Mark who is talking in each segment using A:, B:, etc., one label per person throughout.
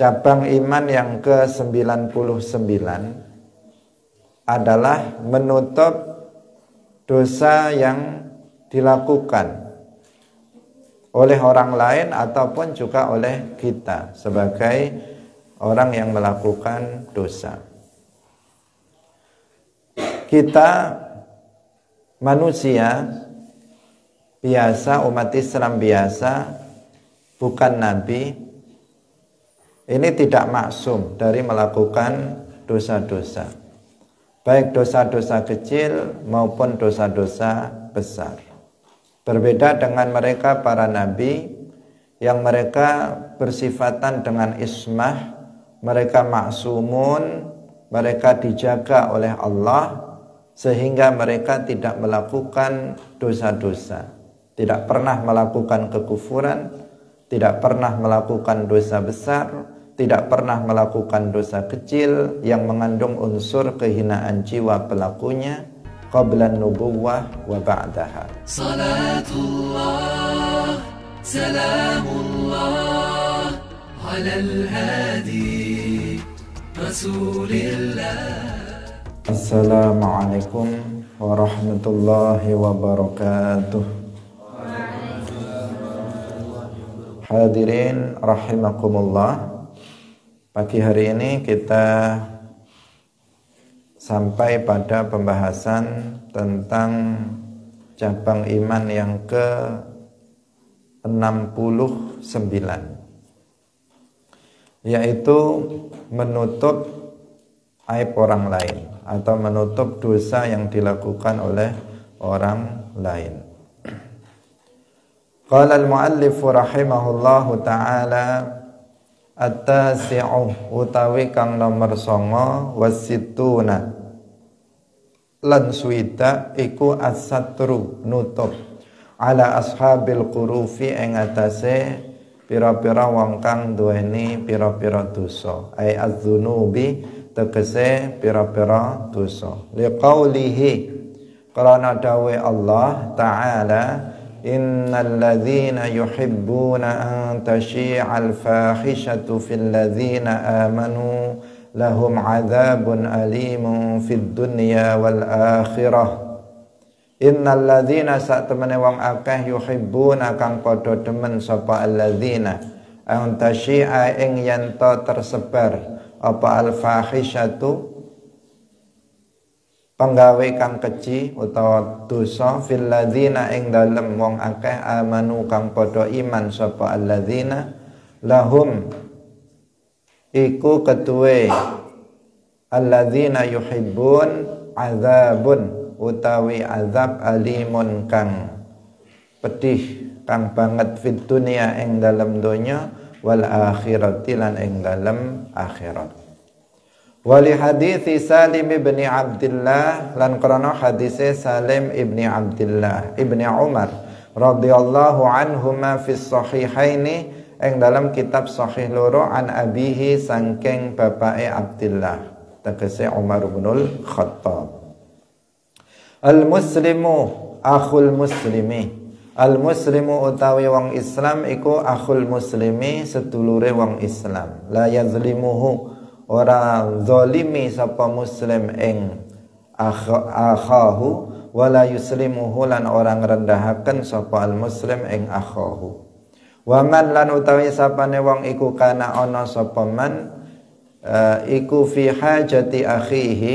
A: cabang iman yang ke-99 adalah menutup dosa yang dilakukan oleh orang lain ataupun juga oleh kita sebagai orang yang melakukan dosa. Kita manusia biasa, umat Islam biasa, bukan nabi, ini tidak maksum dari melakukan dosa-dosa, baik dosa-dosa kecil maupun dosa-dosa besar. Berbeda dengan mereka para nabi yang mereka bersifatan dengan ismah, mereka maksumun, mereka dijaga oleh Allah sehingga mereka tidak melakukan dosa-dosa, tidak pernah melakukan kekufuran, tidak pernah melakukan dosa besar, tidak pernah melakukan dosa kecil yang mengandung unsur kehinaan jiwa pelakunya qabla nubuwah wa ba'daha. Salatullah salamullah alal hadi rasulillah. Assalamualaikum warahmatullahi wabarakatuh. Hadirin rahimakumullah. Pagi hari ini kita sampai pada pembahasan tentang cabang iman yang ke-69, yaitu menutup aib orang lain atau menutup dosa yang dilakukan oleh orang lain. Qala al-muallif rahimahullahu ta'ala at-tasi'u utawi kang nomor 9 wasituna lan suida iku as-satru nutup ala ashabil qurufi ing atase pira-pira wong kang duweni pira-pira dosa ai az-dzunubi tegese pira-pira dosa liqaulihi karena dawe Allah ta'ala innal ladzina yuhibbuna an tashi'al fahishatu fil ladzina amanu lahum adzabun alimun fid dunya wal akhirah. Innal ladzina satemene wong akeh yuhibbuna kang padha demen sapa alladzina an tashi'a ing yen tersebar apa al fahishatu penggawe kang keji utawa dosa fil ladzina ing dalem wong akeh amanu kang padha iman sapa alladzina lahum iku ketuwe alladzina yuhibbun azabun utawi azab alimun kang pedih kang banget fid dunya ing dalem donya wal akhirati lan ing dalem akhirat. Wali hadithi Salim ibni Abdillah lan krana hadise Salim ibni Abdillah ibni Umar radhiyallahu anhuma fi sahihaini ing dalam kitab sahih loro an abihi sangking bapake Abdillah tegese Umar binul Khattab. Al muslimu akhul muslimi, al muslimu utawi wong Islam iku akhul muslimi sedulure wong Islam, la yazlimuhu ora zalimi sapa muslim ing akhahu wala yuslimuhu lan orang rendahaken sapa al muslim ing akhahu. Wa man lan utawi sapane wong iku kana ana sapa man iku fi hajati akhihi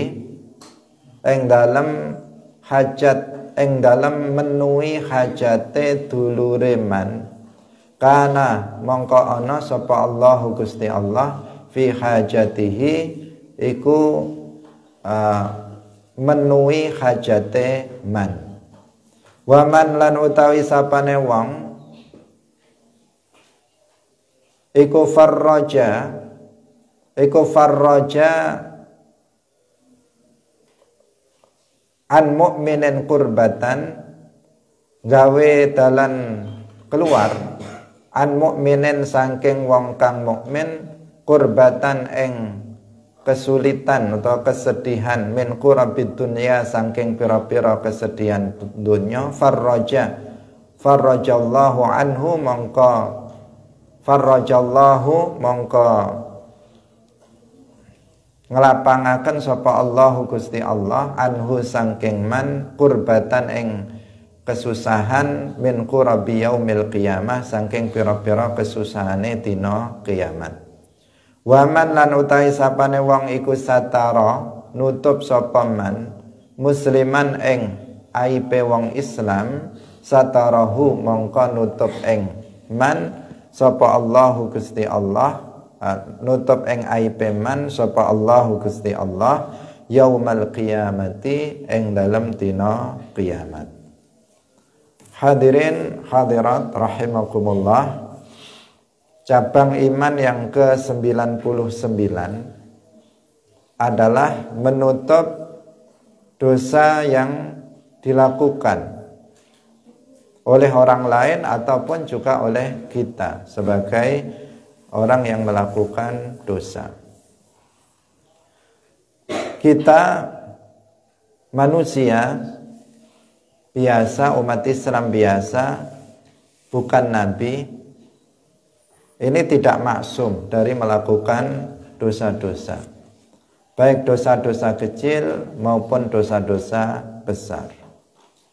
A: ing dalem hajat ing dalem menuhi hajate dulure man kana mongko ana sapa Allahu Gusti Allah fi hajatihi iku menuhi hajate man. Wa man lan utawi sapane wong iku farraja an mu'minin kurbatan gawe dalan keluar an mu'minin saking wong kang mukmin kurbatan ing kesulitan atau kesedihan min kurabid dunya saking pira-pira kesedihan dunya farrajallahu anhu mongko nglapangaken sapa Allahu Gusti Allah anhu sangking man kurbatan ing kesusahan min qurabi yaumil qiyamah sangking pira-pira kesusahane dina kiamat. Waman lan utahi sapane wong iku satara nutup sapa man musliman ing aibe wong Islam satarahu mongko nutup ing man sapa Allahu Gusti Allah nutup ing aibe man sapa Allahu Gusti Allah yaumal qiyamati ing dalem dina kiamat. Hadirin hadirat rahimakumullah, cabang iman yang ke-99 adalah menutup dosa yang dilakukan oleh orang lain ataupun juga oleh kita sebagai orang yang melakukan dosa. Kita manusia biasa, umat Islam biasa, bukan nabi, ini tidak maksum dari melakukan dosa-dosa, baik dosa-dosa kecil maupun dosa-dosa besar.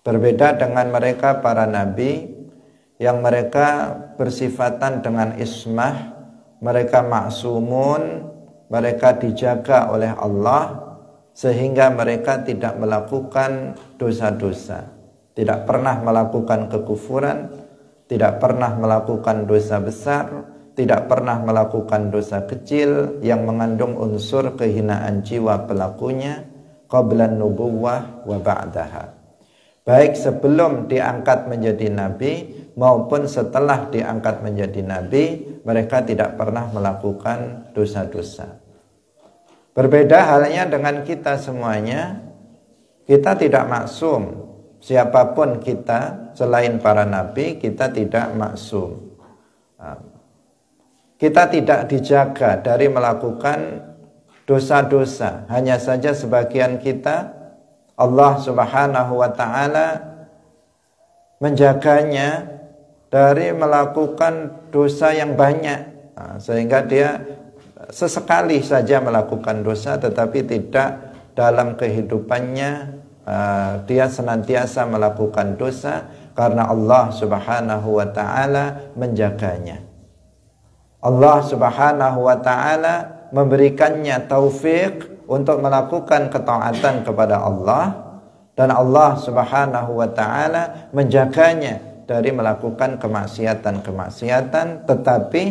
A: Berbeda dengan mereka para nabi yang mereka bersifatan dengan ismah, mereka maksumun, mereka dijaga oleh Allah sehingga mereka tidak melakukan dosa-dosa, tidak pernah melakukan kekufuran, tidak pernah melakukan dosa besar, tidak pernah melakukan dosa kecil yang mengandung unsur kehinaan jiwa pelakunya qablan nubuwah wa ba'daha, baik sebelum diangkat menjadi nabi maupun setelah diangkat menjadi nabi, mereka tidak pernah melakukan dosa-dosa. Berbeda halnya dengan kita semuanya, kita tidak maksum. Siapapun kita selain para nabi, kita tidak maksum. Kita tidak dijaga dari melakukan dosa-dosa. Hanya saja sebagian kita Allah Subhanahu wa ta'ala menjaganya dari melakukan dosa yang banyak, sehingga dia sesekali saja melakukan dosa tetapi tidak dalam kehidupannya dia senantiasa melakukan dosa karena Allah Subhanahu wa ta'ala menjaganya. Allah Subhanahu wa ta'ala memberikannya taufik untuk melakukan ketaatan kepada Allah, dan Allah Subhanahu wa ta'ala menjaganya dari melakukan kemaksiatan-kemaksiatan, tetapi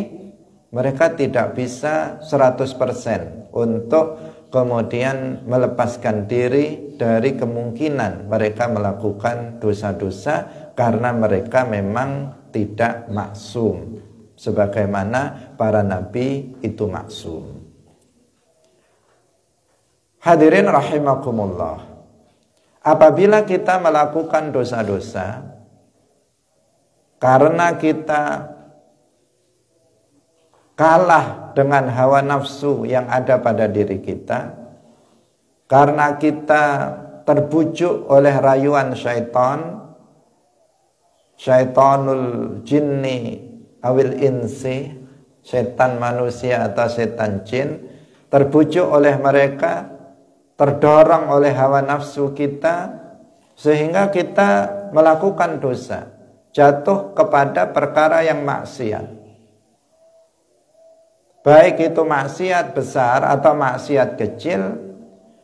A: mereka tidak bisa 100% untuk kemudian melepaskan diri dari kemungkinan mereka melakukan dosa-dosa karena mereka memang tidak maksum sebagaimana para nabi itu maksum. Hadirin rahimakumullah, apabila kita melakukan dosa-dosa karena kita kalah dengan hawa nafsu yang ada pada diri kita, karena kita terbujuk oleh rayuan syaitanul jinni awil insi, setan manusia atau setan jin, terbujuk oleh mereka, terdorong oleh hawa nafsu kita, sehingga kita melakukan dosa, jatuh kepada perkara yang maksiat, baik itu maksiat besar atau maksiat kecil,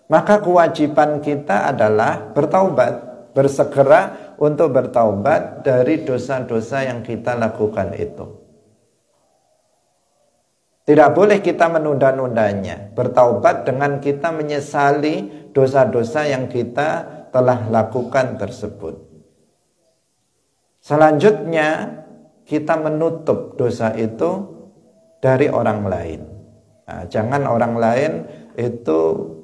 A: maka kewajiban kita adalah bertaubat, bersegera untuk bertaubat dari dosa-dosa yang kita lakukan itu. Tidak boleh kita menunda-nundanya. Bertaubat dengan kita menyesali dosa-dosa yang kita telah lakukan tersebut. Selanjutnya kita menutup dosa itu dari orang lain. Nah, jangan orang lain itu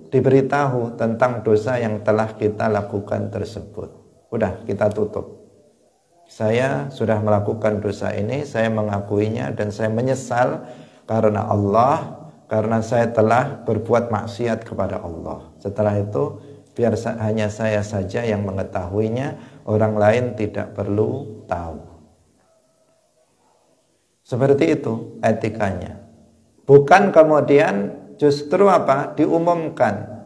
A: diberitahu tentang dosa yang telah kita lakukan tersebut. Udah, kita tutup. Saya sudah melakukan dosa ini, saya mengakuinya dan saya menyesal karena Allah, karena saya telah berbuat maksiat kepada Allah. Setelah itu biar hanya saya saja yang mengetahuinya, orang lain tidak perlu tahu. Seperti itu etikanya. Bukan kemudian justru apa? Diumumkan.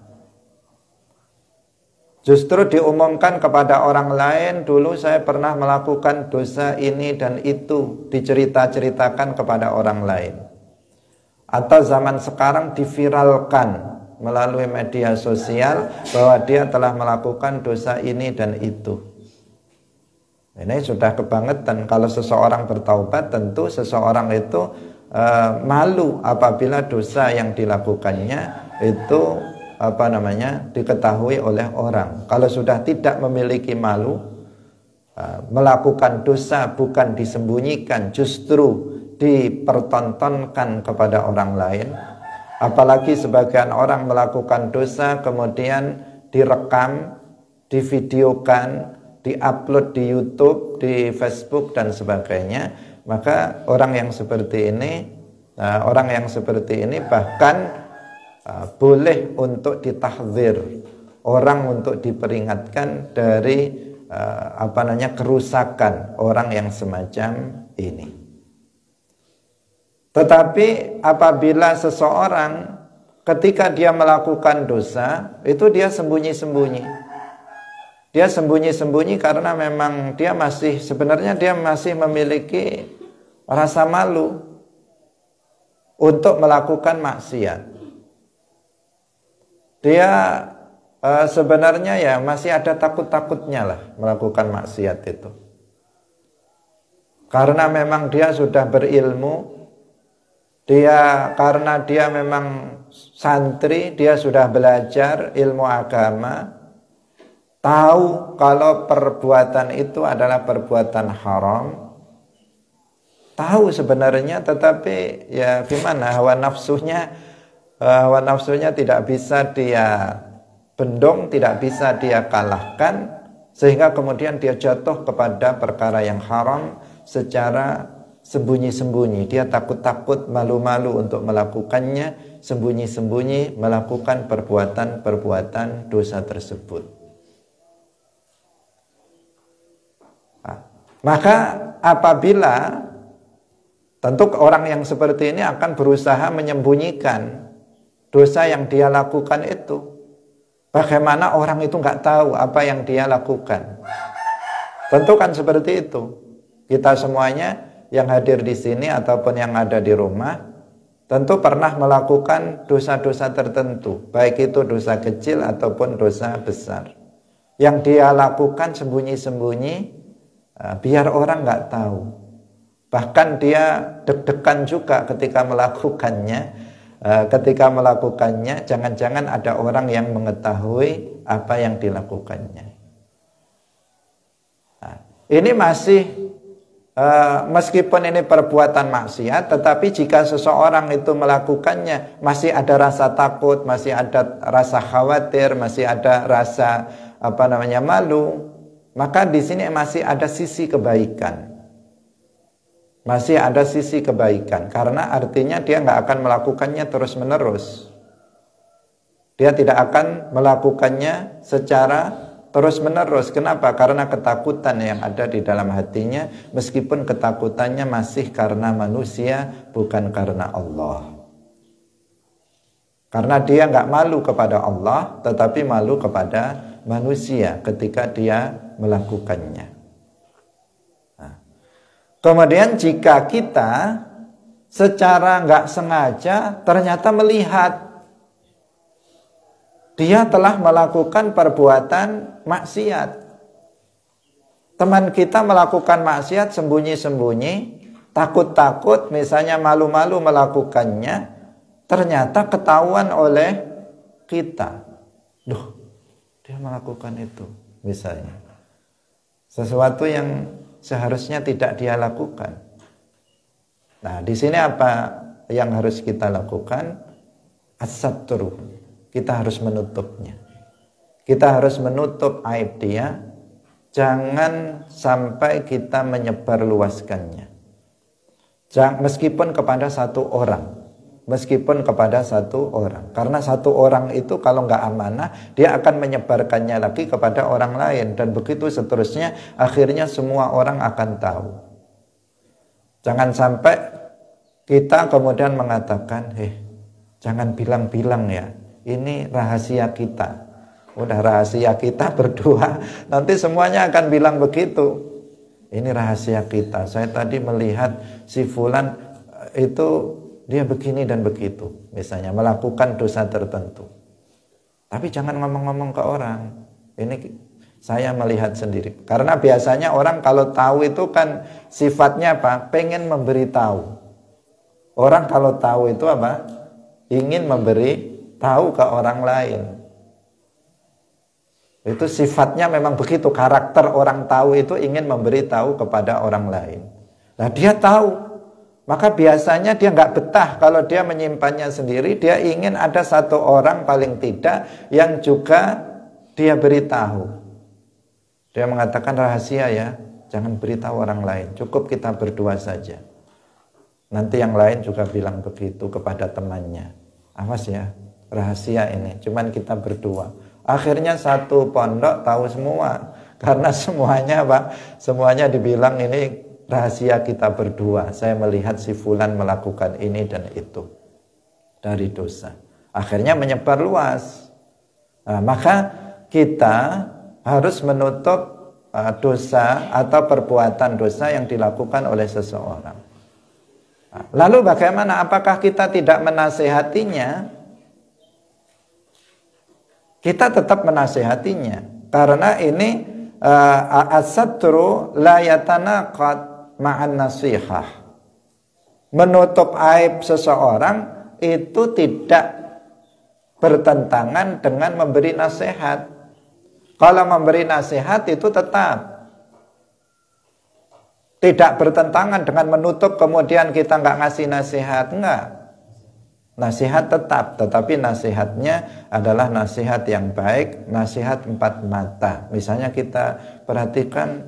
A: Justru diumumkan kepada orang lain, dulu saya pernah melakukan dosa ini dan itu, dicerita-ceritakan kepada orang lain. Atau zaman sekarang diviralkan melalui media sosial bahwa dia telah melakukan dosa ini dan itu. Ini sudah kebangetan. Kalau seseorang bertaubat, tentu seseorang itu malu apabila dosa yang dilakukannya itu diketahui oleh orang. Kalau sudah tidak memiliki malu, melakukan dosa bukan disembunyikan, justru dipertontonkan kepada orang lain. Apalagi sebagian orang melakukan dosa kemudian direkam, divideokan, diupload di YouTube, di Facebook dan sebagainya. Maka orang yang seperti ini bahkan boleh untuk ditahdzir, orang untuk diperingatkan dari kerusakan orang yang semacam ini. Tetapi apabila seseorang ketika dia melakukan dosa, itu dia sembunyi-sembunyi. Dia sembunyi-sembunyi karena memang dia masih memiliki rasa malu untuk melakukan maksiat. Dia sebenarnya ya masih ada takut-takutnya lah melakukan maksiat itu. Karena memang dia sudah berilmu, karena dia memang santri, dia sudah belajar ilmu agama, tahu kalau perbuatan itu adalah perbuatan haram, tahu sebenarnya, tetapi ya gimana, hawa nafsunya tidak bisa dia bendung, tidak bisa dia kalahkan, sehingga kemudian dia jatuh kepada perkara yang haram secara sembunyi-sembunyi. Dia takut-takut, malu-malu untuk melakukannya, sembunyi-sembunyi melakukan perbuatan-perbuatan dosa tersebut. Maka apabila tentu orang yang seperti ini akan berusaha menyembunyikan dosa yang dia lakukan itu. Bagaimana orang itu nggak tahu apa yang dia lakukan? Tentu kan seperti itu. Kita semuanya yang hadir di sini ataupun yang ada di rumah tentu pernah melakukan dosa-dosa tertentu, baik itu dosa kecil ataupun dosa besar. Yang dia lakukan sembunyi-sembunyi, biar orang nggak tahu. Bahkan dia deg-degan juga ketika melakukannya. Jangan-jangan ada orang yang mengetahui apa yang dilakukannya. Nah, ini masih meskipun ini perbuatan maksiat, tetapi jika seseorang itu melakukannya masih ada rasa takut, masih ada rasa khawatir, masih ada rasa malu, maka di sini masih ada sisi kebaikan. Masih ada sisi kebaikan, karena artinya dia nggak akan melakukannya terus-menerus. Dia tidak akan melakukannya secara terus-menerus. Kenapa? Karena ketakutan yang ada di dalam hatinya, meskipun ketakutannya masih karena manusia, bukan karena Allah. Karena dia nggak malu kepada Allah, tetapi malu kepada manusia ketika dia melakukannya. Kemudian jika kita secara nggak sengaja ternyata melihat dia telah melakukan perbuatan maksiat, teman kita melakukan maksiat sembunyi-sembunyi, takut-takut, misalnya malu-malu melakukannya, ternyata ketahuan oleh kita. Duh, dia melakukan itu, misalnya sesuatu yang seharusnya tidak dia lakukan. Nah, di sini apa yang harus kita lakukan? As-satru. Kita harus menutupnya. Kita harus menutup aib dia. Jangan sampai kita menyebarluaskannya. Meskipun kepada satu orang. Meskipun kepada satu orang. Karena satu orang itu kalau nggak amanah, dia akan menyebarkannya lagi kepada orang lain. Dan begitu seterusnya, akhirnya semua orang akan tahu. Jangan sampai kita kemudian mengatakan, Jangan bilang-bilang ya, ini rahasia kita. Udah rahasia kita berdua, nanti semuanya akan bilang begitu. Ini rahasia kita. Saya tadi melihat si fulan itu dia begini dan begitu, misalnya melakukan dosa tertentu. Tapi jangan ngomong-ngomong ke orang. Ini saya melihat sendiri. Karena biasanya orang kalau tahu itu kan sifatnya apa? Pengen memberitahu. Orang kalau tahu itu apa? Ingin memberi tahu ke orang lain. Itu sifatnya memang begitu. Karakter orang tahu itu ingin memberitahu kepada orang lain. Nah dia tahu. Maka biasanya dia nggak betah kalau dia menyimpannya sendiri. Dia ingin ada satu orang paling tidak yang juga dia beritahu. Dia mengatakan rahasia ya, jangan beritahu orang lain. Cukup kita berdua saja. Nanti yang lain juga bilang begitu kepada temannya. Awas ya, rahasia ini. Cuman kita berdua. Akhirnya satu pondok tahu semua. Karena semuanya apa? Semuanya dibilang ini rahasia kita berdua. Saya melihat si fulan melakukan ini dan itu dari dosa. Akhirnya menyebar luas. Nah, maka kita harus menutup dosa atau perbuatan dosa yang dilakukan oleh seseorang. Nah, lalu bagaimana? Apakah kita tidak menasehatinya? Kita tetap menasehatinya. Karena ini as-satru la yatanaqad ma'an nasihah. Menutup aib seseorang itu tidak bertentangan dengan memberi nasihat. Kalau memberi nasihat itu tetap tidak bertentangan dengan menutup kemudian kita nggak ngasih nasihat, enggak. Nasihat tetap, tetapi nasihatnya adalah nasihat yang baik, nasihat empat mata. Misalnya kita perhatikan,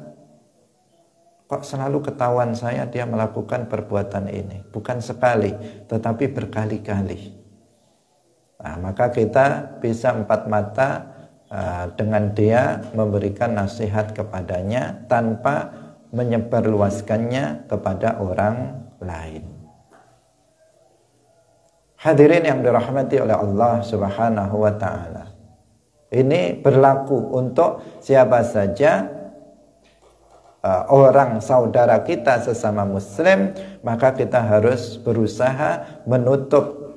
A: kok selalu ketahuan saya dia melakukan perbuatan ini. Bukan sekali, tetapi berkali-kali. Nah, maka kita bisa empat mata dengan dia memberikan nasihat kepadanya tanpa menyebarluaskannya kepada orang lain. Hadirin yang dirahmati oleh Allah Subhanahu wa taala. Ini berlaku untuk siapa saja orang saudara kita sesama muslim, maka kita harus berusaha menutup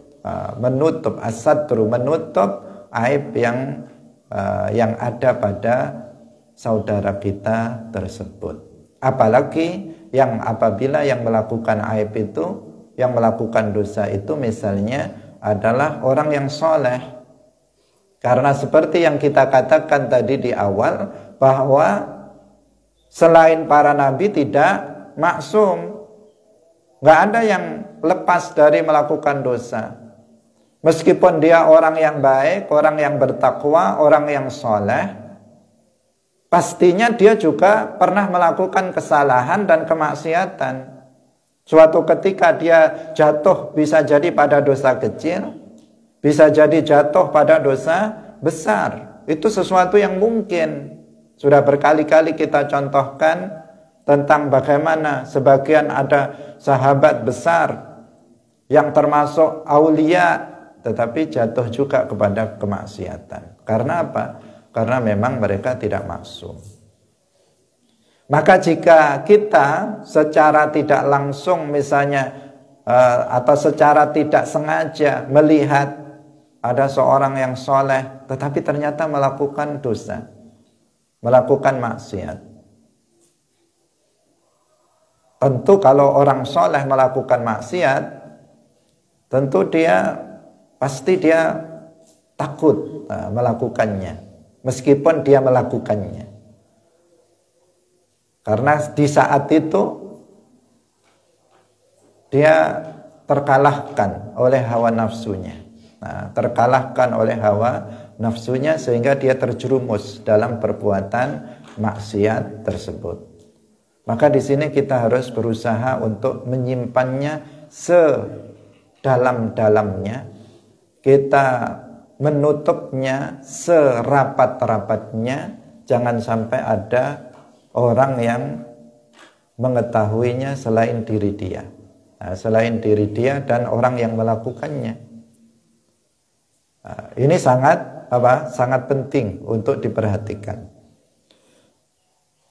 A: as-satru, menutup aib yang ada pada saudara kita tersebut. Apalagi yang apabila yang melakukan aib itu, yang melakukan dosa itu misalnya adalah orang yang soleh. Karena seperti yang kita katakan tadi di awal, bahwa selain para nabi tidak maksum. Nggak ada yang lepas dari melakukan dosa. Meskipun dia orang yang baik, orang yang bertakwa, orang yang soleh, pastinya dia juga pernah melakukan kesalahan dan kemaksiatan. Suatu ketika dia jatuh bisa jadi pada dosa kecil, bisa jadi jatuh pada dosa besar. Itu sesuatu yang mungkin. Sudah berkali-kali kita contohkan tentang bagaimana sebagian ada sahabat besar yang termasuk aulia, tetapi jatuh juga kepada kemaksiatan. Karena apa? Karena memang mereka tidak maksum. Maka jika kita secara tidak langsung misalnya atau secara tidak sengaja melihat ada seorang yang soleh tetapi ternyata melakukan dosa, melakukan maksiat. Tentu kalau orang soleh melakukan maksiat, tentu pasti dia takut melakukannya, meskipun dia melakukannya. Karena di saat itu dia terkalahkan oleh hawa nafsunya. Nah, terkalahkan oleh hawa nafsunya sehingga dia terjerumus dalam perbuatan maksiat tersebut. Maka di sini kita harus berusaha untuk menyimpannya sedalam-dalamnya. Kita menutupnya serapat-rapatnya. Jangan sampai ada orang yang mengetahuinya selain diri dia. Nah, selain diri dia dan orang yang melakukannya. Ini sangat penting untuk diperhatikan.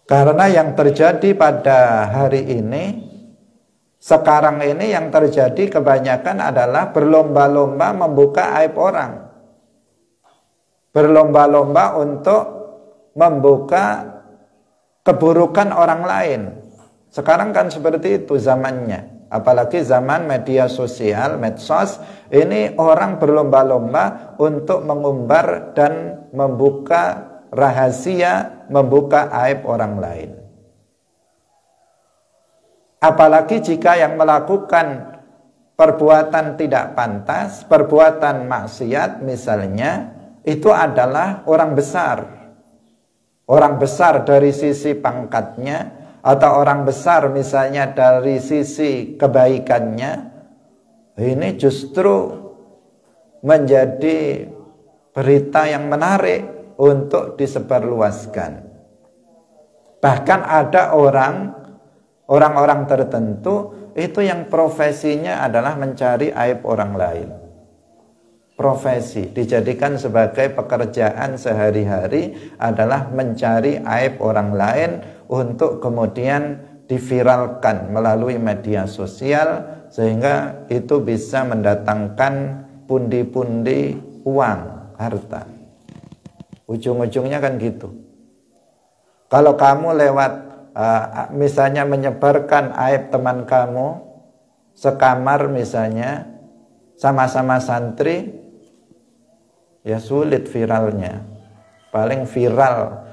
A: Karena yang terjadi pada hari ini, sekarang ini yang terjadi kebanyakan adalah berlomba-lomba membuka aib orang. Berlomba-lomba untuk membuka keburukan orang lain. Sekarang kan seperti itu zamannya. Apalagi zaman media sosial, medsos, ini orang berlomba-lomba untuk mengumbar dan membuka rahasia, membuka aib orang lain. Apalagi jika yang melakukan perbuatan tidak pantas, perbuatan maksiat misalnya, itu adalah orang besar. Orang besar dari sisi pangkatnya, atau orang besar misalnya dari sisi kebaikannya, ini justru menjadi berita yang menarik untuk disebarluaskan. Bahkan ada orang-orang tertentu itu yang profesinya adalah mencari aib orang lain. Profesi dijadikan sebagai pekerjaan sehari-hari adalah mencari aib orang lain untuk kemudian diviralkan melalui media sosial, sehingga itu bisa mendatangkan pundi-pundi uang, harta. Ujung-ujungnya kan gitu. Kalau kamu lewat misalnya menyebarkan aib teman kamu sekamar misalnya, sama-sama santri, ya sulit viralnya. Paling viral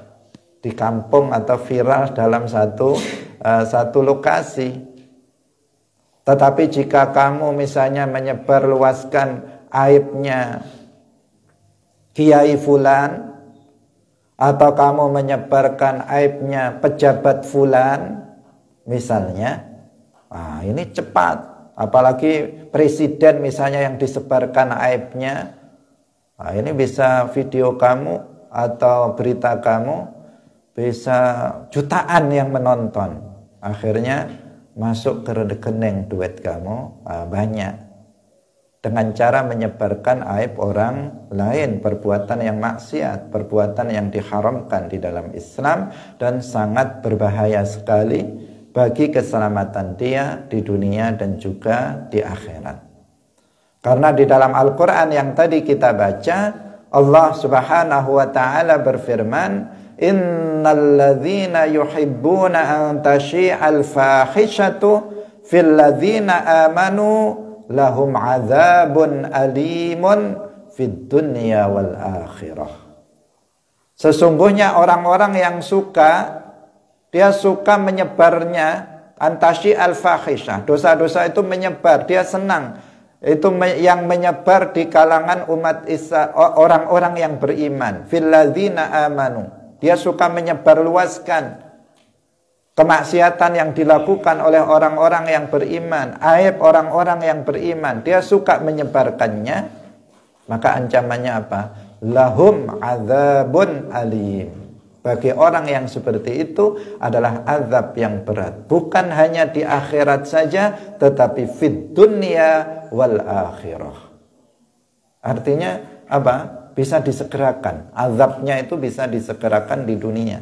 A: di kampung atau viral dalam satu lokasi. Tetapi jika kamu misalnya menyebarluaskan aibnya kiai fulan, atau kamu menyebarkan aibnya pejabat fulan misalnya, ini cepat. Apalagi presiden misalnya yang disebarkan aibnya, ini bisa video kamu atau berita kamu bisa jutaan yang menonton. Akhirnya masuk ke rekening duit kamu banyak. Dengan cara menyebarkan aib orang lain, perbuatan yang maksiat, perbuatan yang diharamkan di dalam Islam, dan sangat berbahaya sekali bagi keselamatan dia di dunia dan juga di akhirat. Karena di dalam Al-Quran yang tadi kita baca, Allah Subhanahu wa ta'ala berfirman, innal ladzina yuhibbuna an tashi'al fahishatu fil ladzina amanu lahum azabun alimun fid dunya wal akhirah. Sesungguhnya orang-orang yang dia suka menyebarnya, antashi al-fahisyah, dosa-dosa itu menyebar, dia senang. Itu yang menyebar di kalangan umat orang-orang yang beriman. Fil ladzina amanu. Dia suka menyebarluaskan kemaksiatan yang dilakukan oleh orang-orang yang beriman, aib orang-orang yang beriman, dia suka menyebarkannya. Maka ancamannya apa? Lahum azabun alim. Bagi orang yang seperti itu adalah azab yang berat. Bukan hanya di akhirat saja, tetapi fid dunya wal akhirah. Artinya apa? Bisa disegerakan. Azabnya itu bisa disegerakan di dunia.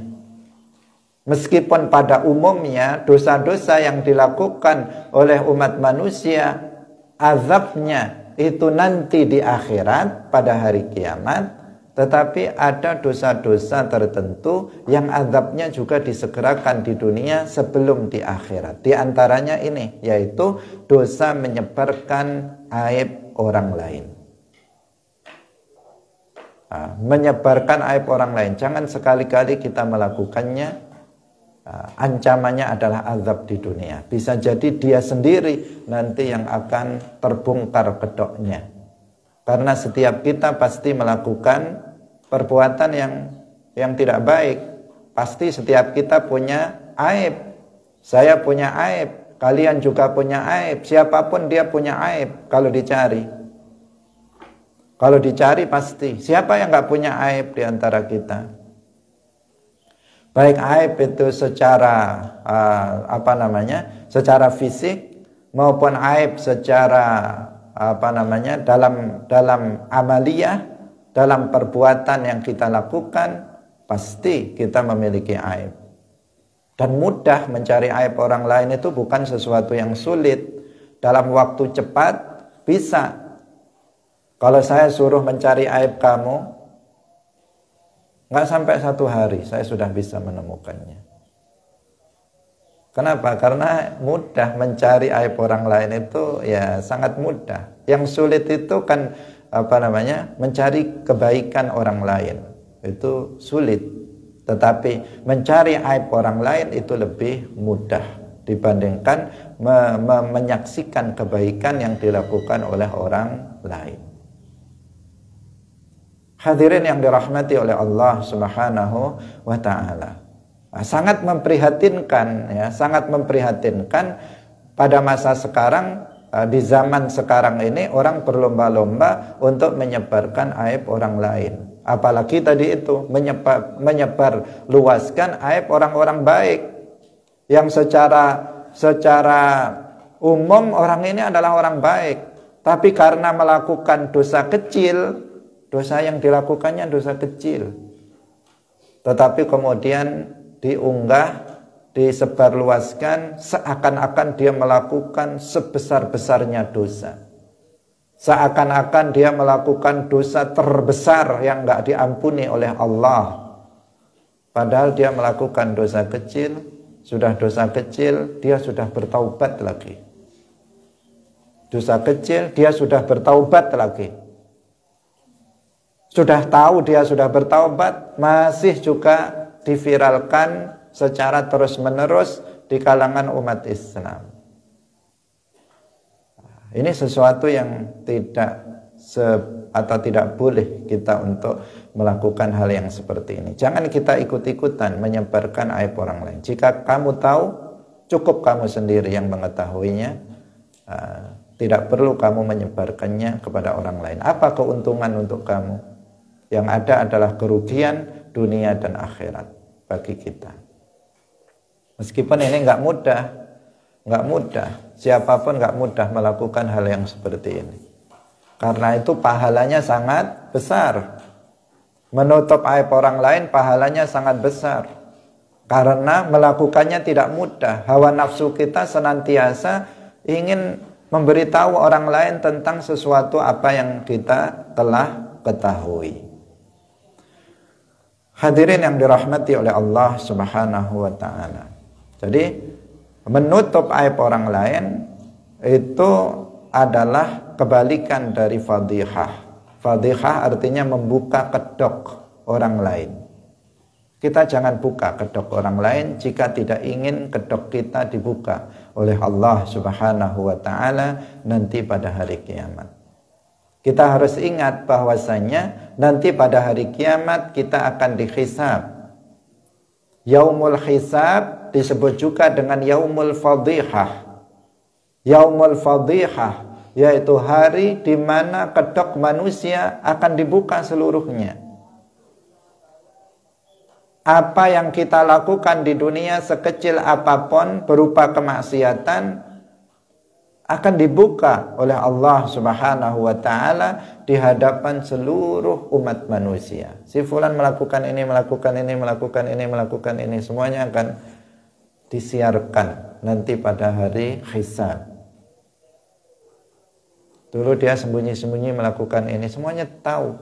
A: Meskipun pada umumnya dosa-dosa yang dilakukan oleh umat manusia, azabnya itu nanti di akhirat pada hari kiamat, tetapi ada dosa-dosa tertentu yang azabnya juga disegerakan di dunia sebelum di akhirat. Di antaranya ini, yaitu dosa menyebarkan aib orang lain. Menyebarkan aib orang lain, jangan sekali-kali kita melakukannya. Ancamannya adalah azab di dunia. Bisa jadi dia sendiri nanti yang akan terbongkar kedoknya. Karena setiap kita pasti melakukan perbuatan yang tidak baik. Pasti setiap kita punya aib. Saya punya aib, kalian juga punya aib. Siapapun dia punya aib kalau dicari. Kalau dicari pasti. Siapa yang nggak punya aib di antara kita? Baik aib itu secara secara fisik maupun aib secara dalam amaliyah, dalam perbuatan yang kita lakukan, pasti kita memiliki aib. Dan mudah mencari aib orang lain itu bukan sesuatu yang sulit. Dalam waktu cepat bisa. Kalau saya suruh mencari aib kamu, nggak sampai 1 hari saya sudah bisa menemukannya. Kenapa? Karena mudah mencari aib orang lain itu ya sangat mudah. Yang sulit itu kan mencari kebaikan orang lain. Itu sulit. Tetapi mencari aib orang lain itu lebih mudah dibandingkan menyaksikan kebaikan yang dilakukan oleh orang lain. Hadirin yang dirahmati oleh Allah Subhanahu wa taala. Sangat memprihatinkan ya, sangat memprihatinkan pada masa sekarang, di zaman sekarang ini orang berlomba-lomba untuk menyebarkan aib orang lain. Apalagi tadi itu menyebar luaskan aib orang-orang baik yang secara umum orang ini adalah orang baik, tapi karena melakukan dosa kecil, dosa yang dilakukannya dosa kecil, tetapi kemudian diunggah, disebarluaskan seakan-akan dia melakukan sebesar-besarnya dosa. Seakan-akan dia melakukan dosa terbesar yang enggak diampuni oleh Allah. Padahal dia melakukan dosa kecil, sudah dosa kecil, dia sudah bertaubat lagi. Dosa kecil, dia sudah bertaubat lagi. Sudah tahu dia sudah bertaubat, masih juga diviralkan secara terus-menerus di kalangan umat Islam. Ini sesuatu yang tidak boleh kita untuk melakukan hal yang seperti ini. Jangan kita ikut-ikutan menyebarkan aib orang lain. Jika kamu tahu, cukup kamu sendiri yang mengetahuinya. Tidak perlu kamu menyebarkannya kepada orang lain. Apa keuntungan untuk kamu? Yang ada adalah kerugian dunia dan akhirat bagi kita. Meskipun ini enggak mudah. Siapapun enggak mudah melakukan hal yang seperti ini. Karena itu pahalanya sangat besar. Menutup aib orang lain pahalanya sangat besar. Karena melakukannya tidak mudah. Hawa nafsu kita senantiasa ingin memberitahu orang lain tentang sesuatu apa yang kita telah ketahui. Hadirin yang dirahmati oleh Allah Subhanahu wa taala. Jadi menutup aib orang lain itu adalah kebalikan dari fadhihah. Fadhihah artinya membuka kedok orang lain. Kita jangan buka kedok orang lain jika tidak ingin kedok kita dibuka oleh Allah Subhanahu wa taala nanti pada hari kiamat. Kita harus ingat bahwasanya nanti pada hari kiamat kita akan dihisab. Yaumul hisab disebut juga dengan yaumul fadhihah. Yaumul fadhihah yaitu hari di mana kedok manusia akan dibuka seluruhnya. Apa yang kita lakukan di dunia sekecil apapun berupa kemaksiatan akan dibuka oleh Allah Subhanahu wa taala di hadapan seluruh umat manusia. Si fulan melakukan ini, melakukan ini, semuanya akan disiarkan nanti pada hari hisab. Dulu dia sembunyi-sembunyi melakukan ini, semuanya tahu.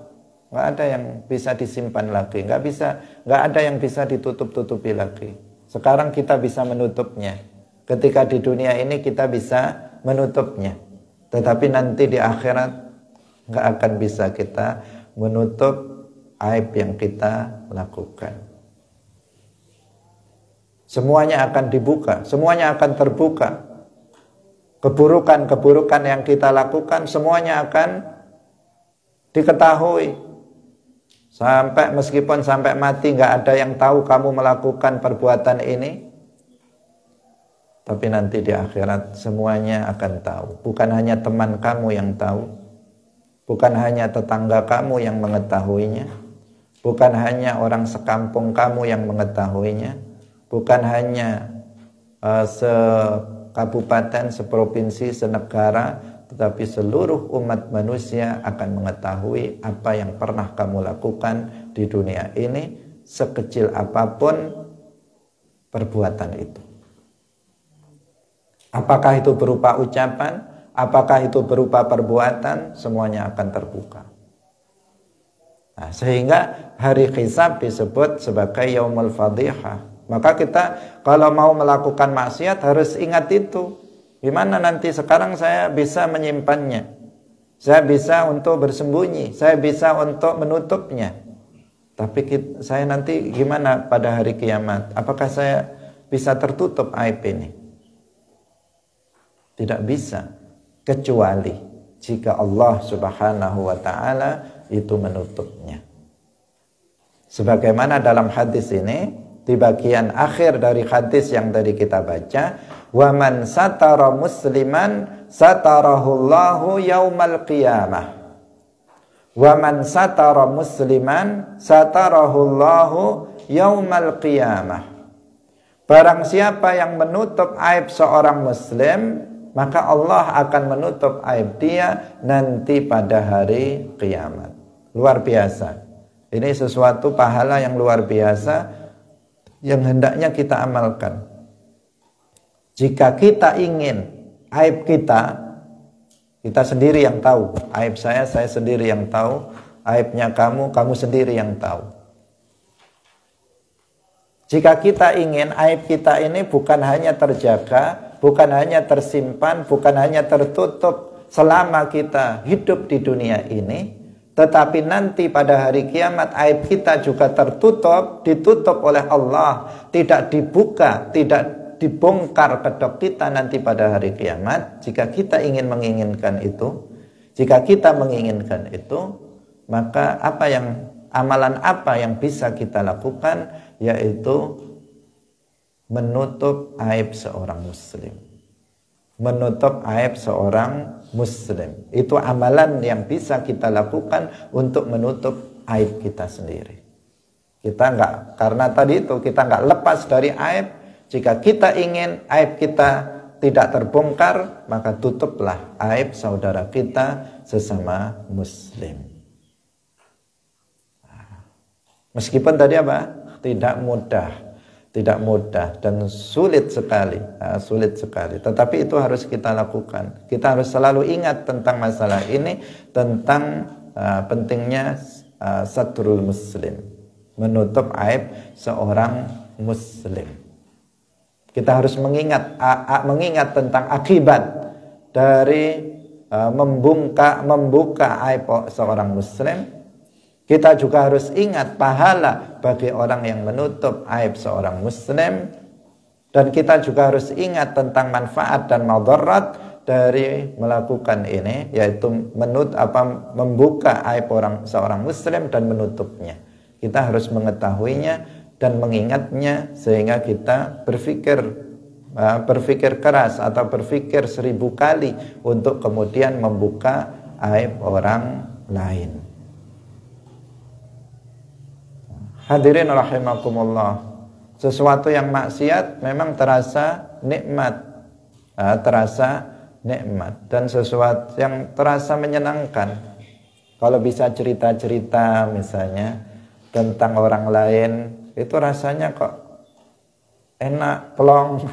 A: Nggak ada yang bisa disimpan lagi, nggak ada yang bisa ditutup-tutupi lagi. Sekarang kita bisa menutupnya. Ketika di dunia ini kita bisa menutupnya, tetapi nanti di akhirat nggak akan bisa kita menutup aib yang kita lakukan. Semuanya akan dibuka, semuanya akan terbuka. Keburukan-keburukan yang kita lakukan semuanya akan diketahui. Meskipun sampai mati nggak ada yang tahu kamu melakukan perbuatan ini. Tapi nanti di akhirat semuanya akan tahu. Bukan hanya teman kamu yang tahu. Bukan hanya tetangga kamu yang mengetahuinya. Bukan hanya orang sekampung kamu yang mengetahuinya. Bukan hanya sekabupaten, seprovinsi, senegara. tetapi seluruh umat manusia akan mengetahui apa yang pernah kamu lakukan di dunia ini, sekecil apapun perbuatan itu. Apakah itu berupa ucapan, apakah itu berupa perbuatan, semuanya akan terbuka. Nah, sehingga hari hisab disebut sebagai yaumul fadhihah. Maka kita kalau mau melakukan maksiat harus ingat itu. Gimana nanti sekarang saya bisa menyimpannya, saya bisa untuk bersembunyi, saya bisa untuk menutupnya. Tapi saya nanti gimana pada hari kiamat? Apakah saya bisa tertutup aib ini? Tidak bisa, kecuali jika Allah Subhanahu wa ta'ala itu menutupnya. Sebagaimana dalam hadis ini, di bagian akhir dari hadis yang tadi kita baca, wa man satara musliman satarahullahu yaumal qiyamah. Wa man satara musliman satarahullahu yaumal qiyamah. Barang siapa yang menutup aib seorang muslim, maka Allah akan menutup aib dia nanti pada hari kiamat. Luar biasa. Ini sesuatu pahala yang luar biasa yang hendaknya kita amalkan. Jika kita ingin aib kita sendiri yang tahu. Aib saya sendiri yang tahu. Aibnya kamu sendiri yang tahu. Jika kita ingin aib kita ini bukan hanya terjaga, bukan hanya tersimpan, bukan hanya tertutup selama kita hidup di dunia ini, tetapi nanti pada hari kiamat aib kita juga tertutup, ditutup oleh Allah, tidak dibuka, tidak dibongkar kedok kita nanti pada hari kiamat. Jika kita menginginkan itu, maka amalan apa yang bisa kita lakukan, yaitu menutup aib seorang muslim. Menutup aib seorang muslim. Itu amalan yang bisa kita lakukan untuk menutup aib kita sendiri. Karena tadi itu kita nggak lepas dari aib. Jika kita ingin aib kita tidak terbongkar, maka tutuplah aib saudara kita sesama muslim. Meskipun tadi tidak mudah dan sulit sekali, tetapi itu harus kita lakukan. Kita harus selalu ingat tentang masalah ini, tentang pentingnya satrul muslim, menutup aib seorang muslim. Kita harus mengingat tentang akibat dari membuka aib seorang muslim. Kita juga harus ingat pahala bagi orang yang menutup aib seorang muslim. Dan kita juga harus ingat tentang manfaat dan madarat dari melakukan ini, yaitu membuka aib seorang muslim dan menutupnya. Kita harus mengetahuinya dan mengingatnya, sehingga kita berpikir keras atau berpikir 1000 kali untuk kemudian membuka aib orang lain. Hadirin rahimakumullah, sesuatu yang maksiat memang terasa nikmat, dan sesuatu yang terasa menyenangkan. Kalau bisa cerita-cerita misalnya tentang orang lain, itu rasanya kok enak, plong.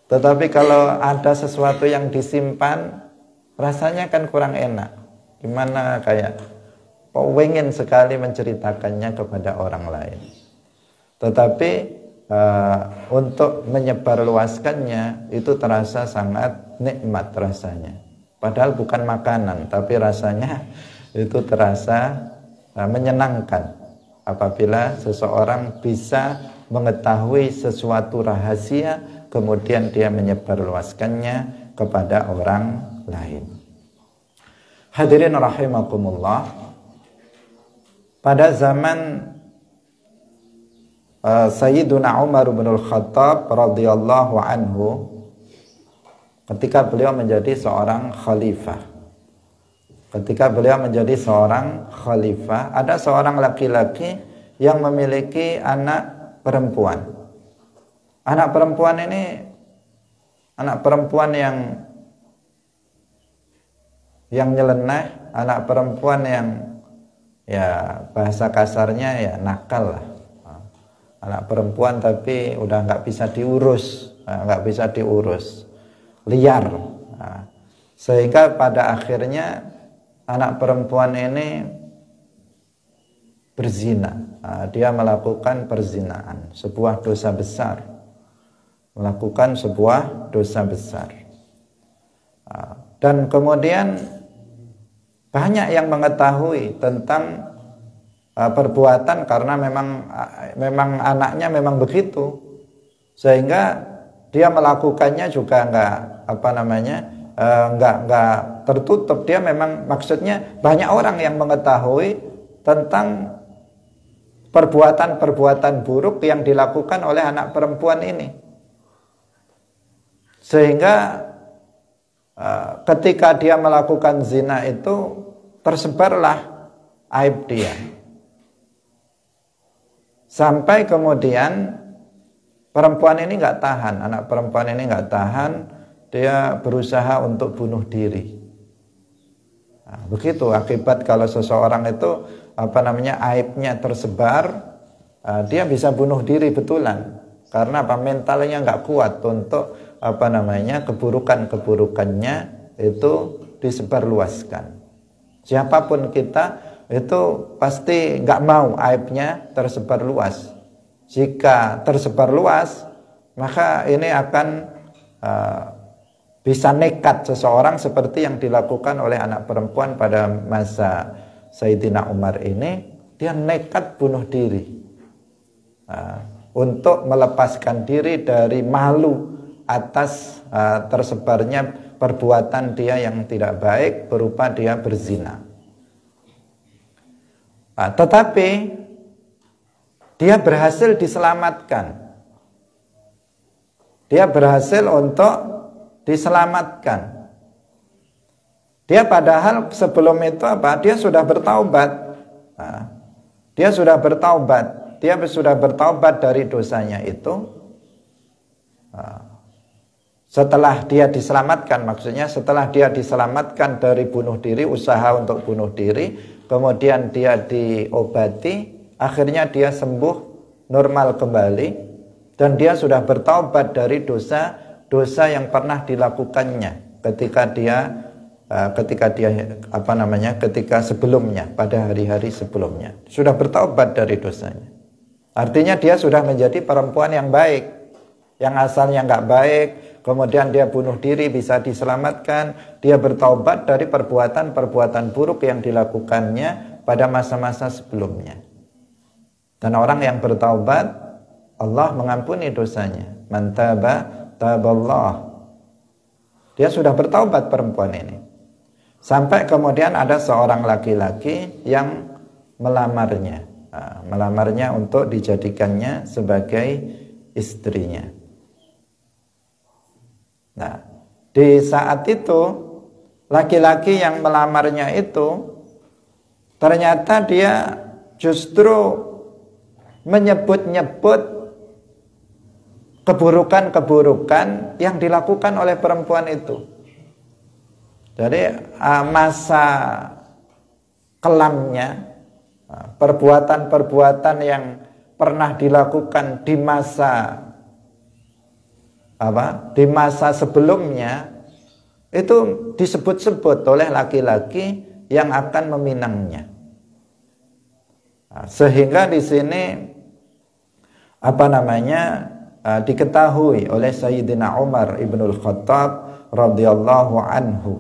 A: Tetapi kalau ada sesuatu yang disimpan, rasanya kan kurang enak. Gimana kayak pengen sekali menceritakannya kepada orang lain. Tetapi untuk menyebarluaskannya itu terasa sangat nikmat rasanya. Padahal bukan makanan, tapi rasanya itu terasa menyenangkan apabila seseorang bisa mengetahui sesuatu rahasia, kemudian dia menyebarluaskannya kepada orang lain. Hadirin rahimakumullah, pada zaman Sayyiduna Umar bin Al-Khattab radhiyallahu anhu, ketika beliau menjadi seorang khalifah, ada seorang laki-laki yang memiliki anak perempuan. Anak perempuan ini anak perempuan yang nyeleneh, anak perempuan yang ya bahasa kasarnya ya nakal lah. Anak perempuan tapi udah nggak bisa diurus, liar. Sehingga pada akhirnya anak perempuan ini berzina. Dia melakukan perzinaan, sebuah dosa besar. Melakukan sebuah dosa besar. Dan kemudian banyak yang mengetahui tentang perbuatan karena memang anaknya memang begitu, sehingga dia melakukannya juga nggak tertutup. Dia memang maksudnya banyak orang yang mengetahui tentang perbuatan-perbuatan buruk yang dilakukan oleh anak perempuan ini, sehingga ketika dia melakukan zina itu tersebarlah aib dia. Sampai kemudian perempuan ini nggak tahan, anak perempuan ini nggak tahan, dia berusaha untuk bunuh diri. Nah, begitu akibat kalau seseorang itu aibnya tersebar, dia bisa bunuh diri betulan. Karena mentalnya nggak kuat untuk keburukannya itu disebarluaskan. Siapapun kita itu pasti nggak mau aibnya tersebar luas. Jika tersebar luas, maka ini akan bisa nekat seseorang seperti yang dilakukan oleh anak perempuan pada masa Sayyidina Umar ini. Dia nekat bunuh diri untuk melepaskan diri dari malu atas tersebarnya perbuatan dia yang tidak baik berupa dia berzina. Tetapi dia berhasil diselamatkan. Dia berhasil untuk diselamatkan. Dia padahal sebelum itu dia sudah bertaubat. Dia sudah bertaubat dari dosanya itu. Setelah dia diselamatkan, maksudnya setelah dia diselamatkan dari bunuh diri, usaha untuk bunuh diri, kemudian dia diobati, akhirnya dia sembuh normal kembali, dan dia sudah bertaubat dari dosa yang pernah dilakukannya ketika sebelumnya, pada hari-hari sebelumnya sudah bertaubat dari dosanya. Artinya dia sudah menjadi perempuan yang baik, yang asalnya nggak baik, kemudian dia bunuh diri, bisa diselamatkan. Dia bertaubat dari perbuatan-perbuatan buruk yang dilakukannya pada masa-masa sebelumnya. Dan orang yang bertaubat, Allah mengampuni dosanya. Man taba, taballah. Dia sudah bertaubat perempuan ini. Sampai kemudian ada seorang laki-laki yang melamarnya. Melamarnya untuk dijadikannya sebagai istrinya. Nah, di saat itu laki-laki yang melamarnya itu ternyata dia justru menyebut-nyebut keburukan-keburukan yang dilakukan oleh perempuan itu. Jadi masa kelamnya, perbuatan-perbuatan yang pernah dilakukan di masa sebelumnya itu disebut-sebut oleh laki-laki yang akan meminangnya. Sehingga di sini diketahui oleh Sayyidina Umar ibnul Khattab radhiyallahu anhu.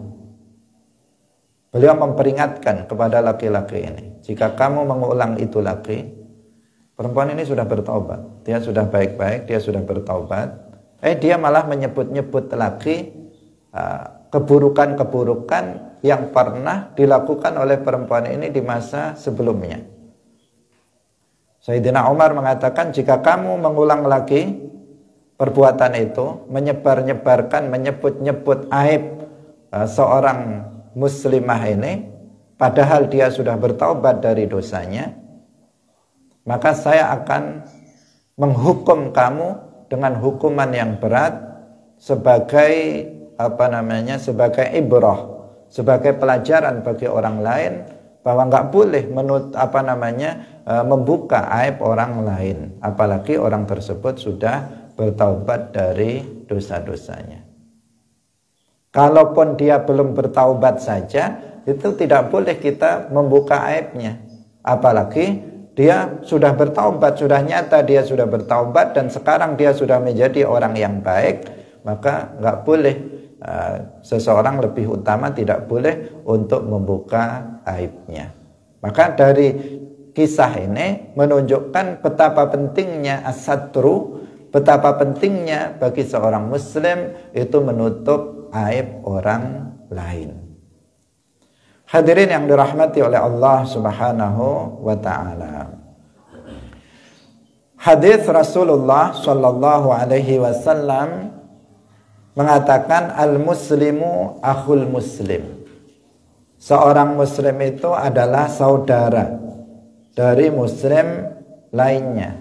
A: Beliau memperingatkan kepada laki-laki ini, jika kamu mengulang itu lagi, perempuan ini sudah bertaubat, dia sudah baik-baik, dia sudah bertaubat, dia malah menyebut-nyebut lagi keburukan-keburukan yang pernah dilakukan oleh perempuan ini di masa sebelumnya. Sayyidina Umar mengatakan, jika kamu mengulang lagi perbuatan itu, menyebar-nyebarkan, menyebut-nyebut aib seorang muslimah ini, padahal dia sudah bertaubat dari dosanya, maka saya akan menghukum kamu dengan hukuman yang berat sebagai sebagai ibrah, sebagai pelajaran bagi orang lain bahwa nggak boleh membuka aib orang lain, apalagi orang tersebut sudah bertaubat dari dosa-dosanya. Kalaupun dia belum bertaubat saja, itu tidak boleh kita membuka aibnya, apalagi dia sudah bertaubat, sudah nyata dia sudah bertaubat dan sekarang dia sudah menjadi orang yang baik, maka nggak boleh seseorang lebih utama tidak boleh untuk membuka aibnya. Maka dari kisah ini menunjukkan betapa pentingnya as-satru, betapa pentingnya bagi seorang muslim itu menutup aib orang lain. Hadirin yang dirahmati oleh Allah Subhanahu wa taala. Hadis Rasulullah sallallahu alaihi wasallam mengatakan al-muslimu akhul muslim. Seorang muslim itu adalah saudara dari muslim lainnya.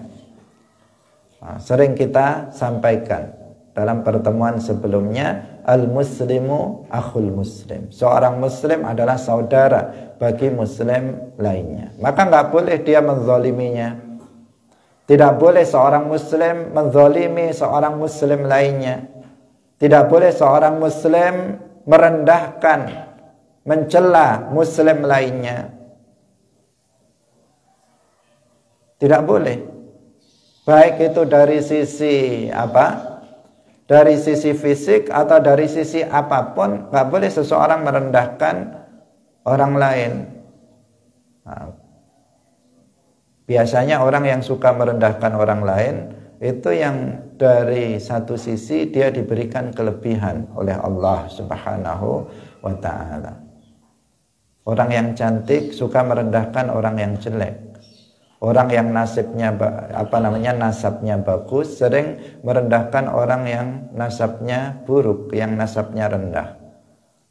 A: Sering kita sampaikan dalam pertemuan sebelumnya, al-muslimu akhul muslim. Seorang muslim adalah saudara bagi muslim lainnya. Maka nggak boleh dia menzaliminya. Tidak boleh seorang muslim menzalimi seorang muslim lainnya. Tidak boleh seorang muslim merendahkan, mencela muslim lainnya. Tidak boleh. Baik itu dari sisi dari sisi fisik atau dari sisi apapun, nggak boleh seseorang merendahkan orang lain. Biasanya orang yang suka merendahkan orang lain itu yang dari satu sisi dia diberikan kelebihan oleh Allah Subhanahu wa taala. Orang yang cantik suka merendahkan orang yang jelek. Orang yang nasabnya bagus sering merendahkan orang yang nasabnya buruk, yang nasabnya rendah.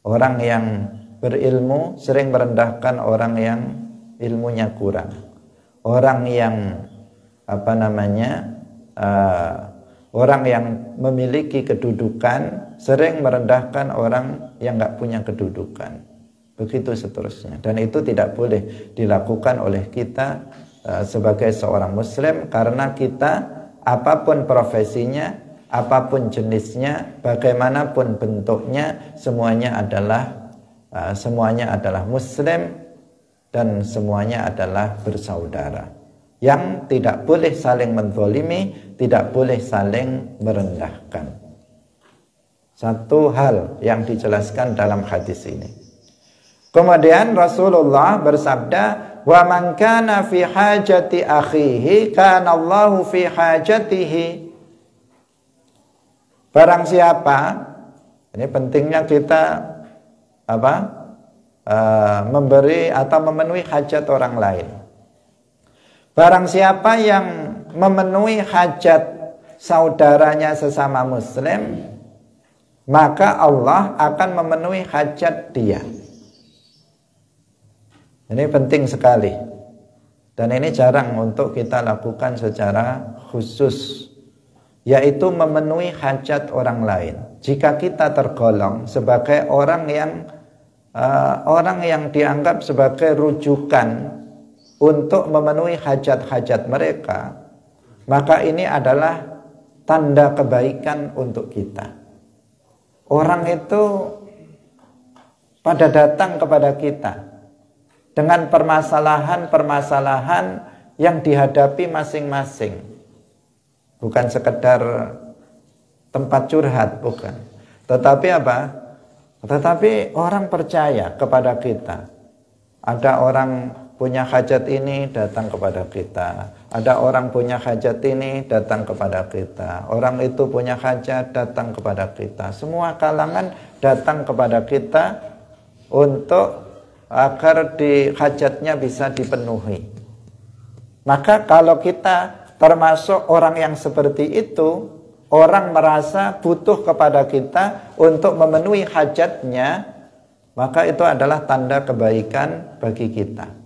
A: Orang yang berilmu sering merendahkan orang yang ilmunya kurang. Orang yang orang yang memiliki kedudukan sering merendahkan orang yang nggak punya kedudukan. Begitu seterusnya. Dan itu tidak boleh dilakukan oleh kita sebagai seorang muslim, karena kita apapun profesinya, apapun jenisnya, bagaimanapun bentuknya, semuanya adalah muslim dan semuanya adalah bersaudara. Yang tidak boleh saling menzalimi, tidak boleh saling merendahkan. Satu hal yang dijelaskan dalam hadis ini. Kemudian Rasulullah bersabda, wa man kana fi hajati akhihi kana Allahu fi hajatihi. Barang siapa, ini pentingnya kita memberi atau memenuhi hajat orang lain. Barang siapa yang memenuhi hajat saudaranya sesama muslim, maka Allah akan memenuhi hajat dia. Ini penting sekali. Dan ini jarang untuk kita lakukan secara khusus, yaitu memenuhi hajat orang lain. Jika kita tergolong sebagai orang yang dianggap sebagai rujukan untuk memenuhi hajat-hajat mereka, maka ini adalah tanda kebaikan untuk kita. Orang itu pada datang kepada kita dengan permasalahan-permasalahan yang dihadapi masing-masing. Bukan sekedar tempat curhat, bukan. Tetapi Tetapi orang percaya kepada kita. Ada orang punya hajat ini datang kepada kita. Ada orang punya hajat ini datang kepada kita. Orang itu punya hajat datang kepada kita. Semua kalangan datang kepada kita untuk agar hajatnya bisa dipenuhi. Maka kalau kita termasuk orang yang seperti itu, orang merasa butuh kepada kita untuk memenuhi hajatnya, maka itu adalah tanda kebaikan bagi kita.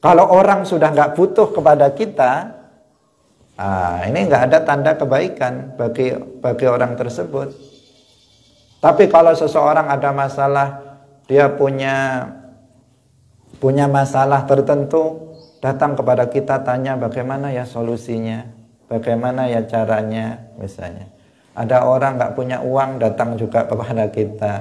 A: Kalau orang sudah nggak butuh kepada kita, Ini nggak ada tanda kebaikan bagi orang tersebut. Tapi kalau seseorang ada masalah, dia punya masalah tertentu, datang kepada kita tanya bagaimana ya solusinya, bagaimana ya caranya. Misalnya ada orang nggak punya uang, datang juga kepada kita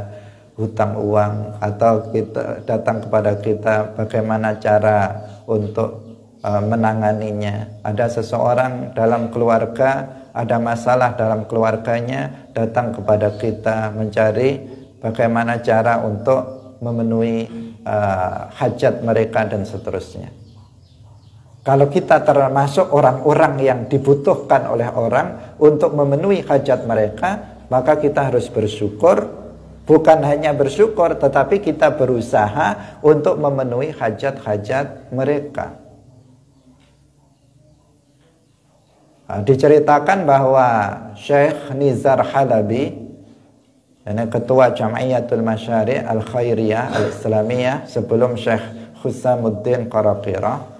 A: hutang uang, atau kita datang kepada kita bagaimana cara untuk menanganinya. Ada seseorang dalam keluarga, ada masalah dalam keluarganya, datang kepada kita mencari bagaimana cara untuk memenuhi hajat mereka dan seterusnya. Kalau kita termasuk orang-orang yang dibutuhkan oleh orang untuk memenuhi hajat mereka, maka kita harus bersyukur. Bukan hanya bersyukur, tetapi kita berusaha untuk memenuhi hajat-hajat mereka. Diceritakan bahwa Syekh Nizar Halabi, ini ketua Jam'iyatul Masyari' Al-Khairiyah Al-Islamiyah sebelum Syekh Husamuddin Qaraqirah,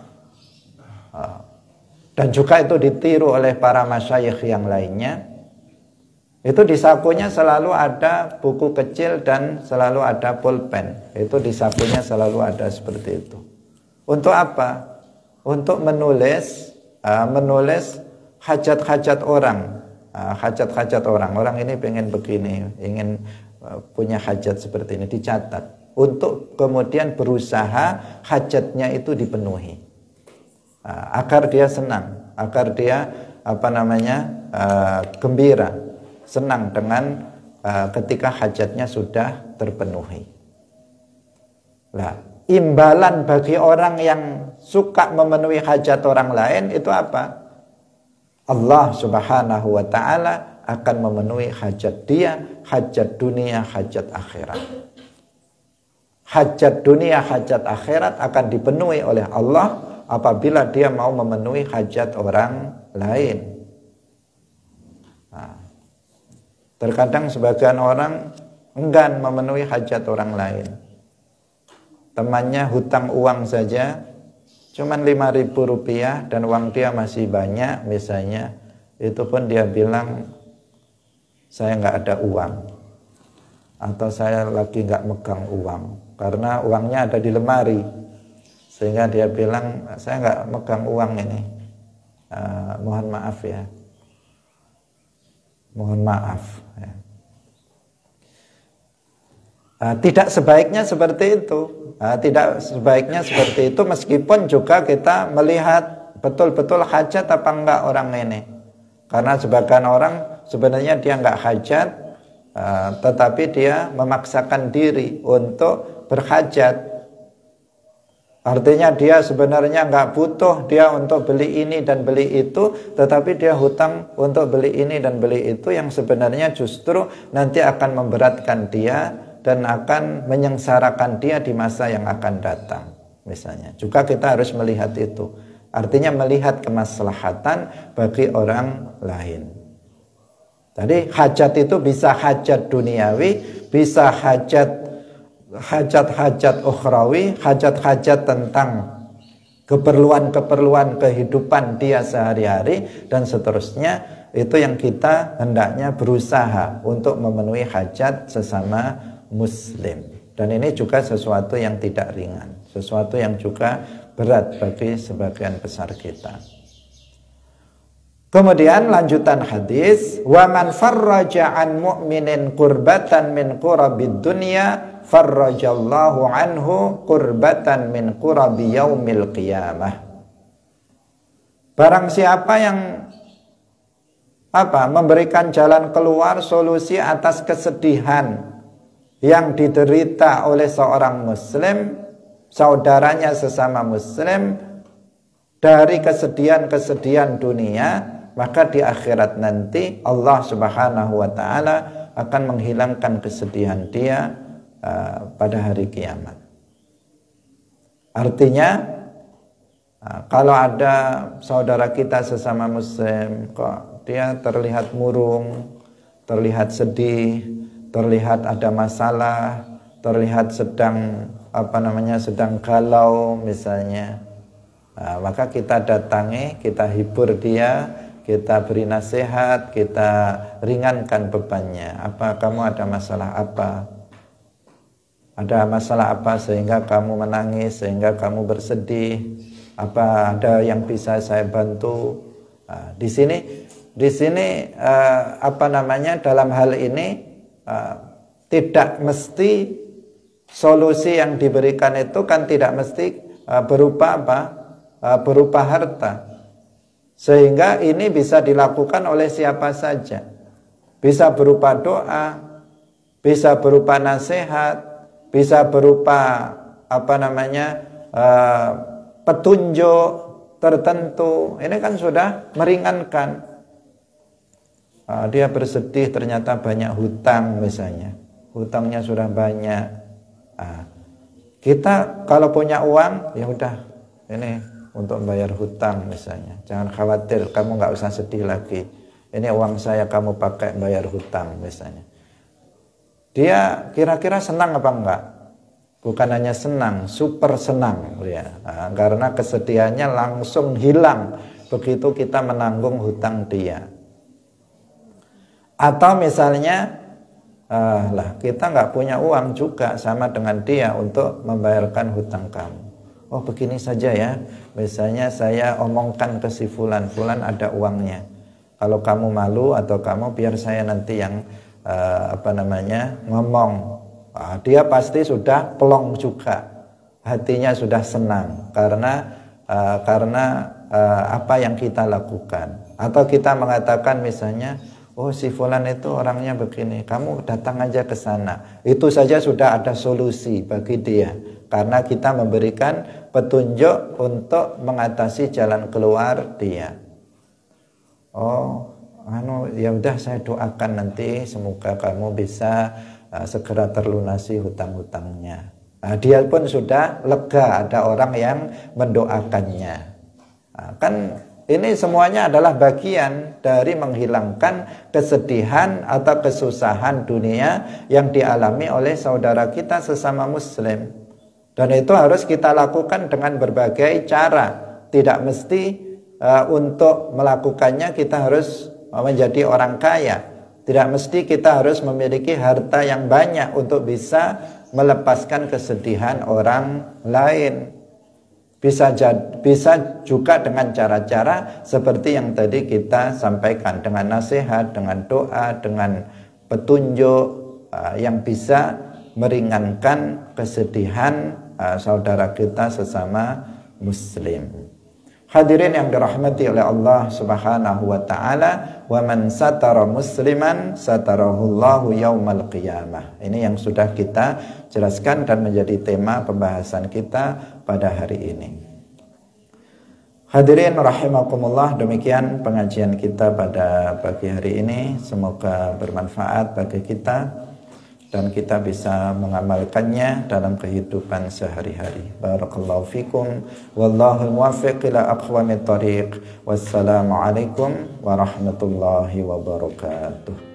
A: dan juga itu ditiru oleh para masyayikh yang lainnya. Itu di sakunya selalu ada buku kecil dan selalu ada pulpen. Itu di sakunya selalu ada seperti itu. Untuk apa? Untuk menulis hajat-hajat orang. Hajat-hajat orang. Orang ini pengen begini, ingin punya hajat seperti ini, dicatat. Untuk kemudian berusaha hajatnya itu dipenuhi. Agar dia senang, agar dia gembira, senang dengan ketika hajatnya sudah terpenuhi. Nah, imbalan bagi orang yang suka memenuhi hajat orang lain itu apa? Allah Subhanahu wa ta'ala akan memenuhi hajat dia, hajat dunia, hajat akhirat. Hajat dunia, hajat akhirat akan dipenuhi oleh Allah apabila dia mau memenuhi hajat orang lain. Terkadang sebagian orang enggan memenuhi hajat orang lain. Temannya hutang uang saja cuman 5.000 rupiah dan uang dia masih banyak misalnya, itu pun dia bilang saya nggak ada uang, atau saya lagi nggak megang uang karena uangnya ada di lemari, sehingga dia bilang saya nggak megang uang ini, mohon maaf ya, mohon maaf ya. Tidak sebaiknya seperti itu. Tidak sebaiknya seperti itu, meskipun juga kita melihat betul-betul hajat apa enggak orang ini. Karena sebagian orang sebenarnya dia enggak hajat, tetapi dia memaksakan diri untuk berhajat. Artinya dia sebenarnya enggak butuh dia untuk beli ini dan beli itu, tetapi dia hutang untuk beli ini dan beli itu, yang sebenarnya justru nanti akan memberatkan dia dan akan menyengsarakan dia di masa yang akan datang. Misalnya, juga kita harus melihat itu. Artinya melihat kemaslahatan bagi orang lain. Jadi hajat itu bisa hajat duniawi, bisa hajat ukhrawi, hajat-hajat tentang keperluan-keperluan kehidupan dia sehari-hari dan seterusnya. Itu yang kita hendaknya berusaha untuk memenuhi hajat sesama Muslim. Dan ini juga sesuatu yang tidak ringan, sesuatu yang juga berat bagi sebagian besar kita. Kemudian lanjutan hadis, wa man farraja an mu'minin qurbatan min qurabid dunya farrajallahu anhu qurbatan min qurabi yaumil qiyamah. Barang siapa yang memberikan jalan keluar, solusi atas kesedihan yang diderita oleh seorang muslim, saudaranya sesama muslim, dari kesedihan-kesedihan dunia, maka di akhirat nanti Allah Subhanahu wa ta'ala akan menghilangkan kesedihan dia pada hari kiamat. Artinya, kalau ada saudara kita sesama muslim, kok dia terlihat murung, terlihat sedih, terlihat ada masalah, terlihat sedang sedang galau misalnya, maka kita datangi, kita hibur dia, kita beri nasihat, kita ringankan bebannya. Apa kamu ada masalah apa? Ada masalah apa sehingga kamu menangis, sehingga kamu bersedih? Apa ada yang bisa saya bantu? Nah, di sini dalam hal ini tidak mesti solusi yang diberikan itu kan tidak mesti berupa berupa harta. Sehingga ini bisa dilakukan oleh siapa saja. Bisa berupa doa, bisa berupa nasihat, bisa berupa petunjuk tertentu. Ini kan sudah meringankan. Dia bersedih ternyata banyak hutang misalnya. Hutangnya sudah banyak. Kita kalau punya uang, ya udah ini untuk membayar hutang misalnya. Jangan khawatir, kamu nggak usah sedih lagi. Ini uang saya, kamu pakai bayar hutang misalnya. Dia kira-kira senang apa enggak? Bukan hanya senang, super senang ya. Karena kesedihannya langsung hilang begitu kita menanggung hutang dia. Atau misalnya kita nggak punya uang juga sama dengan dia untuk membayarkan hutang kamu. Oh begini saja ya, misalnya saya omongkan ke si Fulan, Fulan ada uangnya. Kalau kamu malu atau kamu biar saya nanti yang ngomong. Dia pasti sudah plong juga, hatinya sudah senang karena apa yang kita lakukan. Atau kita mengatakan misalnya, oh si Fulan itu orangnya begini, kamu datang aja ke sana. Itu saja sudah ada solusi bagi dia. Karena kita memberikan petunjuk untuk mengatasi jalan keluar dia. Oh, ya udah saya doakan nanti semoga kamu bisa segera terlunasi hutang-hutangnya. Dia pun sudah lega, ada orang yang mendoakannya. Kan ini semuanya adalah bagian dari menghilangkan kesedihan atau kesusahan dunia yang dialami oleh saudara kita sesama muslim. Dan itu harus kita lakukan dengan berbagai cara. Tidak mesti untuk melakukannya kita harus menjadi orang kaya. Tidak mesti kita harus memiliki harta yang banyak untuk bisa melepaskan kesedihan orang lain. Bisa juga dengan cara-cara seperti yang tadi kita sampaikan. Dengan nasihat, dengan doa, dengan petunjuk yang bisa meringankan kesedihan saudara kita sesama muslim. Hadirin yang dirahmati oleh Allah Subhanahu wa taala, wa man satara musliman satarahullahu yaumal qiyamah. Ini yang sudah kita jelaskan dan menjadi tema pembahasan kita pada hari ini. Hadirin rahimakumullah, demikian pengajian kita pada pagi hari ini. Semoga bermanfaat bagi kita dan kita bisa mengamalkannya dalam kehidupan sehari-hari. Barakallahu fikum, wallahu muwaffiq ila aqwamit thariq. Wassalamualaikum warahmatullahi wabarakatuh.